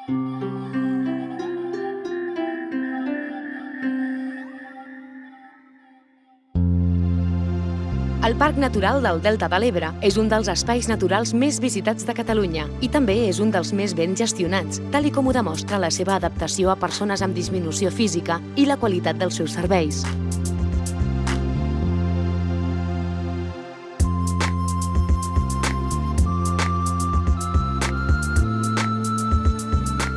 El Parc Natural del Delta de l'Ebre és un dels espais naturals més visitats de Catalunya i també és un dels més ben gestionats, tal com ho demostra la seva adaptació a persones amb disminució física i la qualitat dels seus serveis.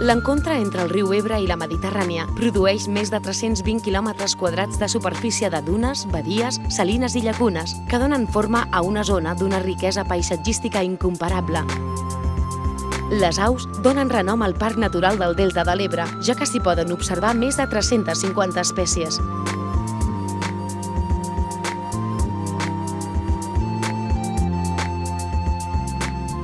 L'encontre entre el riu Ebre i la Mediterrània produeix més de 320 quilòmetres quadrats de superfície de dunes, badies, salines i llacunes, que donen forma a una zona d'una riquesa paisatgística incomparable. Les aus donen renom al Parc Natural del Delta de l'Ebre, ja que s'hi poden observar més de 350 espècies.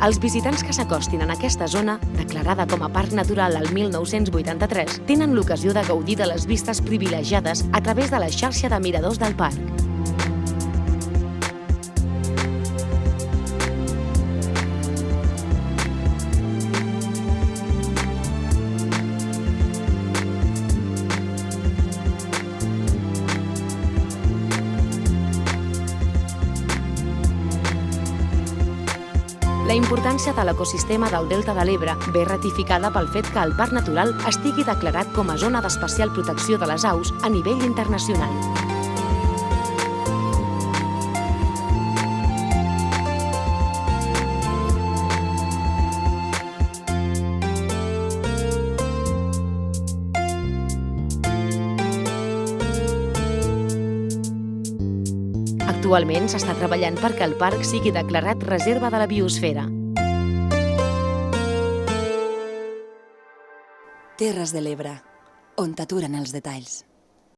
Els visitants que s'acostin en aquesta zona, declarada com a Parc Natural el 1983, tenen l'ocasió de gaudir de les vistes privilegiades a través de la xarxa de miradors del parc. La importància de l'ecosistema del Delta de l'Ebre ve ratificada pel fet que el Parc Natural estigui declarat com a zona d'especial protecció de les aus a nivell internacional. Actualment s'està treballant perquè el parc sigui declarat reserva de la biosfera. Terres de l'Ebre, on t'aturen els detalls.